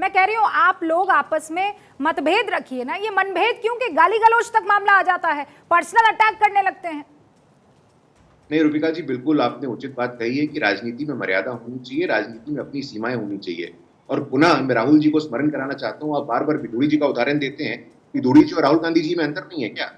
मैं कह रही हूँ आप लोग आपस में मतभेद रखिए ना, ये मनभेद क्यों कि गाली गलौज तक मामला आ जाता है, पर्सनल अटैक करने लगते हैं। नहीं रूपिका जी, बिल्कुल आपने उचित बात कही है कि राजनीति में मर्यादा होनी चाहिए, राजनीति में अपनी सीमाएं होनी चाहिए। और पुनः मैं राहुल जी को स्मरण कराना चाहता हूँ, आप बार बार भिदोड़ी जी का उदाहरण देते हैं। भिदोड़ी जी और राहुल गांधी जी में अंतर नहीं है क्या?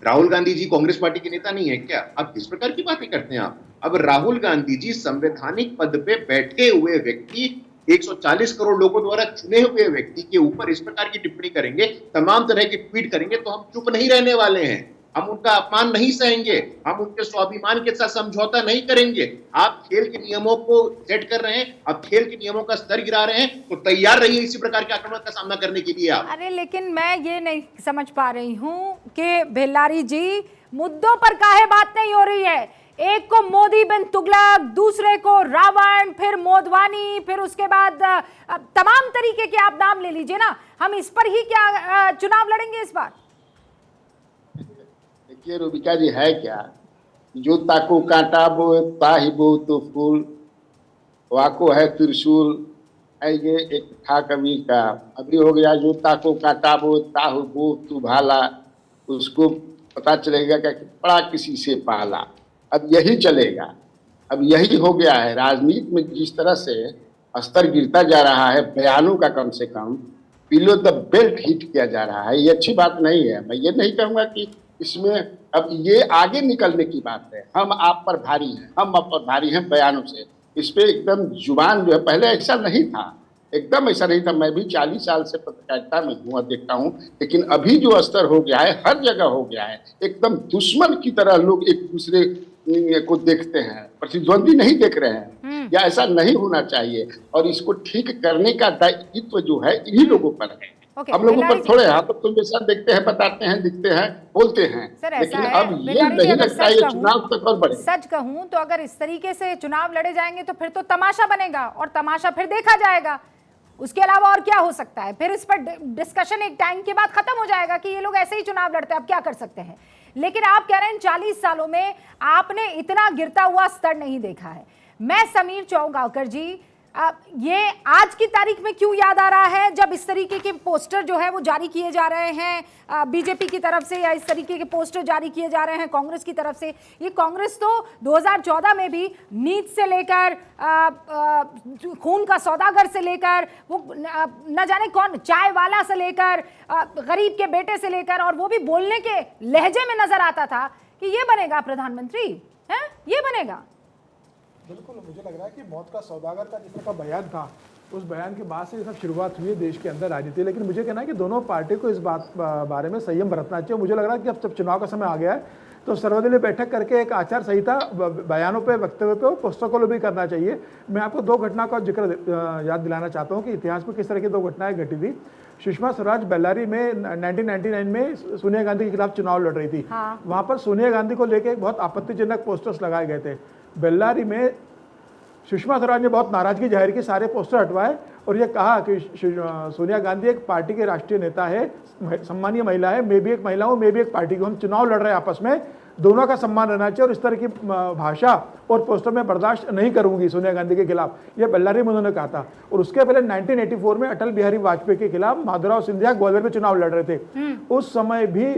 राहुल गांधी जी कांग्रेस पार्टी के नेता नहीं है क्या? आप किस प्रकार की बातें करते हैं आप? अब राहुल गांधी जी संवैधानिक पद पे बैठे हुए व्यक्ति, 140 करोड़ लोगों द्वारा चुने हुए व्यक्ति के ऊपर इस प्रकार की टिप्पणी करेंगे, तमाम तरह की ट्वीट करेंगे, तो हम चुप नहीं रहने वाले हैं। हम उनका अपमान नहीं सहेंगे, हम उनके स्वाभिमान के साथ समझौता नहीं करेंगे। आप खेल के नियमों को सेट कर रहे हैं, आप खेल के नियमों का स्तर गिरा रहे हैं, तो तैयार रहिए इसी प्रकार के आक्रमण का सामना करने के लिए आप। अरे लेकिन मैं ये नहीं समझ पा रही हूँ कि बेल्लारी जी मुद्दों पर काहे बात नहीं हो रही है। एक को मोदी बिन तुगलक, दूसरे को रावण, फिर मोदवानी, फिर उसके बाद तमाम तरीके के आप नाम ले लीजिए ना, हम इस पर ही क्या चुनाव लड़ेंगे इस बार? देखिए रूबिका जी, है क्या, जो ताको कांटा बो ताही बो तो फूल, वाको है त्रिशूल, है ये एक था कबीर का। अभी हो गया जो ताको कांटा बो ताहु बो तू भाला, उसको पता चलेगा कि बड़ा किसी से पाला। अब यही चलेगा, अब यही हो गया है राजनीति में। जिस तरह से स्तर गिरता जा रहा है, बयानों का कम से कम बिलो द बेल्ट हिट किया जा रहा है, ये अच्छी बात नहीं है। मैं ये नहीं कहूँगा कि इसमें अब ये आगे निकलने की बात है। हम आप पर भारी हैं, हम आप पर भारी हैं बयानों से। इस पे एकदम जुबान जो है, पहले ऐसा नहीं था, एकदम ऐसा नहीं था। मैं भी 40 साल से पत्रकारिता में हुआ देखता हूँ, लेकिन अभी जो स्तर हो गया है, हर जगह हो गया है, एकदम दुश्मन की तरह लोग एक दूसरे को देखते हैं, प्रतिद्वंदी नहीं देख रहे हैं। या ऐसा नहीं होना चाहिए, और इसको ठीक करने का दायित्व जो है इन्हीं लोगों पर है। हम लोगों पर थोड़े हाथ तो जैसा देखते हैं, बताते हैं, दिखते हैं, बोलते हैं, लेकिन अब ये नहीं लगता है चुनाव तक और बढ़े। सच कहूं तो अगर इस तरीके से चुनाव लड़े जाएंगे तो फिर तो तमाशा बनेगा, और तमाशा फिर देखा जाएगा। उसके अलावा और क्या हो सकता है? फिर इस पर डिस्कशन एक टाइम के बाद खत्म हो जाएगा कि ये लोग ऐसे ही चुनाव लड़ते हैं, अब क्या कर सकते हैं। लेकिन आप कह रहे हैं 40 सालों में आपने इतना गिरता हुआ स्तर नहीं देखा है। मैं समीर चौगांवकर जी, ये आज की तारीख में क्यों याद आ रहा है, जब इस तरीके के पोस्टर जो है वो जारी किए जा रहे हैं बीजेपी की तरफ से, या इस तरीके के पोस्टर जारी किए जा रहे हैं कांग्रेस की तरफ से? ये कांग्रेस तो 2014 में भी नीट से लेकर खून का सौदागर से लेकर, वो न जाने कौन चाय वाला से लेकर, गरीब के बेटे से लेकर, और वो भी बोलने के लहजे में नजर आता था कि ये बनेगा प्रधानमंत्री, है ये बनेगा। बिल्कुल, मुझे लग रहा है कि मौत का सौदागर का जिस तरह का बयान था, उस बयान के बाद से ये सब शुरुआत हुई है देश के अंदर राजनीति। लेकिन मुझे कहना है कि दोनों पार्टी को इस बात बारे में संयम बरतना चाहिए। मुझे लग रहा है कि अब जब चुनाव का समय आ गया है तो सर्वदलीय बैठक करके एक आचार संहिता बयानों पे, वक्तव्य पे, पुस्तकों भी करना चाहिए। मैं आपको दो घटना का जिक्र याद दिलाना चाहता हूँ कि इतिहास में किस तरह की दो घटनाएं घटी थी। सुषमा स्वराज बेल्लारी में 1999 में सोनिया गांधी के खिलाफ चुनाव लड़ रही थी। वहां पर सोनिया गांधी को लेकर बहुत आपत्तिजनक पोस्टर्स लगाए गए थे। बेल्लारी में सुषमा स्वराज ने बहुत नाराजगी जाहिर की, सारे पोस्टर हटवाए और ये कहा कि सोनिया गांधी एक पार्टी के राष्ट्रीय नेता है, सम्मानीय महिला है, मैं भी एक महिला हूँ, मैं भी एक पार्टी की, हम चुनाव लड़ रहे हैं आपस में, दोनों का सम्मान रहना चाहिए, और इस तरह की भाषा और पोस्टर में बर्दाश्त नहीं करूंगी सोनिया गांधी के खिलाफ, ये बेल्लारी में उन्होंने कहा था। और उसके पहले 1984 में अटल बिहारी वाजपेयी के खिलाफ माधवराव सिंधिया ग्वालियर में चुनाव लड़ रहे थे। उस समय भी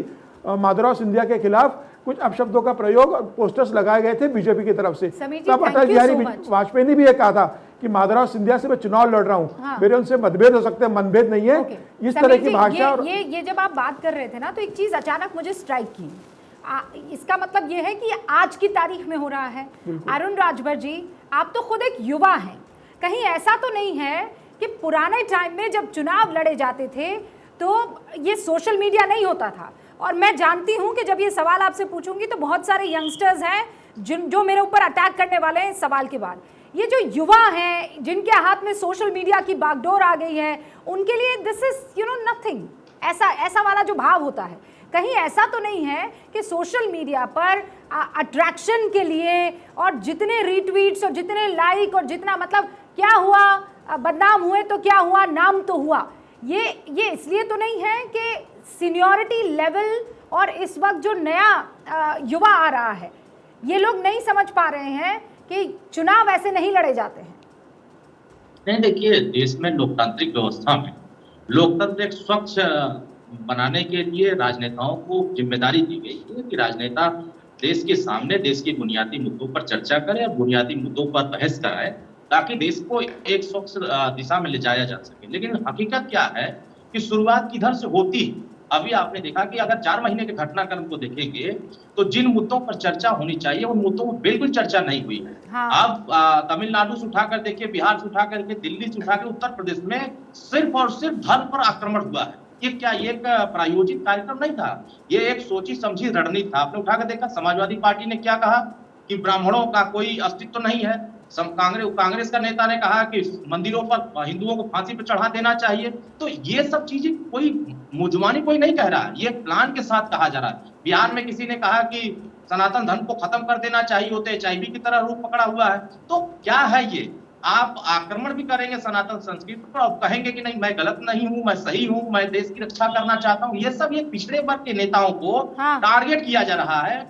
माधवराव सिंधिया के खिलाफ कुछ अपशब्दों का प्रयोग और पोस्टर्स लगाए गए थे बीजेपी की तरफ से। तब अटल बिहारी वाजपेयी ने भी ये कहा था कि माधवराव सिंधिया से मैं चुनाव लड़ रहा हूँ, मेरे उनसे मतभेद हो सकते हैं, मनभेद नहीं है। इस तरह की भाषा ये जब आप बात कर रहे थे ना, तो एक चीज अचानक मुझे स्ट्राइक की। इसका मतलब ये है कि आज की तारीख में हो रहा है। अरुण राजभर जी, आप तो खुद एक युवा हैं, कहीं ऐसा तो नहीं है कि पुराने टाइम में जब चुनाव लड़े जाते थे तो ये सोशल मीडिया नहीं होता था? और मैं जानती हूं कि जब ये सवाल आपसे पूछूंगी तो बहुत सारे यंगस्टर्स हैं जो मेरे ऊपर अटैक करने वाले हैं इस सवाल के बाद। ये जो युवा हैं जिनके हाथ में सोशल मीडिया की बागडोर आ गई है, उनके लिए दिस इज नथिंग, ऐसा वाला जो भाव होता है, कहीं ऐसा तो नहीं है कि सोशल मीडिया पर अट्रैक्शन के लिए और जितने रीट्वीट्स और जितने लाइक और जितना, मतलब क्या हुआ, बदनाम हुए तो क्या हुआ, नाम तो हुआ। ये इसलिए तो नहीं है कि सीनियरिटी लेवल और इस वक्त जो नया युवा आ रहा है, ये लोग नहीं समझ पा रहे हैं कि चुनाव ऐसे नहीं लड़े जाते हैं। नहीं, देखिए, देश में लोकतांत्रिक व्यवस्था में लोकतंत्र एक स्वच्छ बनाने के लिए राजनेताओं को जिम्मेदारी दी गई है कि राजनेता देश के सामने देश के बुनियादी मुद्दों पर चर्चा करें और बुनियादी मुद्दों पर बहस कराए, ताकि देश को एक स्वच्छ दिशा में ले जाया जा सके। लेकिन हकीकत क्या है कि शुरुआत किधर से होती है? अभी आपने देखा कि अगर 4 महीने के घटनाक्रम को देखेंगे, तो जिन मुद्दों पर चर्चा होनी चाहिए उन मुद्दों पर बिल्कुल चर्चा नहीं हुई है। हाँ। अब तमिलनाडु से उठाकर देखिए, बिहार से उठाकर के, दिल्ली से उठाकर उत्तर प्रदेश में सिर्फ और सिर्फ धर्म पर आक्रमण हुआ है। ये क्या ये एक प्रायोजित कार्यक्रम नहीं था? ये एक सोची समझी रणनीति था। आपने उठाकर देखा समाजवादी पार्टी ने क्या कहा कि ब्राह्मणों का कोई अस्तित्व नहीं है। कांग्रेस का नेता ने कहा कि मंदिरों पर हिंदुओं को फांसी पर चढ़ा देना चाहिए। तो ये सब चीजें कोई मुजमानी कोई नहीं कह रहा, ये प्लान के साथ कहा जा रहा है। बिहार में किसी ने कहा कि सनातन धर्म को खत्म कर देना चाहिए, वो तो HIV की तरह रूप पकड़ा हुआ है। तो क्या है ये? आप आक्रमण भी करेंगे सनातन संस्कृति पर और कहेंगे कि नहीं, मैं गलत नहीं हूं, मैं सही हूं, मैं देश की रक्षा करना चाहता हूं। ये सब ये पिछड़े वर्ग के नेताओं को हाँ। टारगेट किया जा रहा है।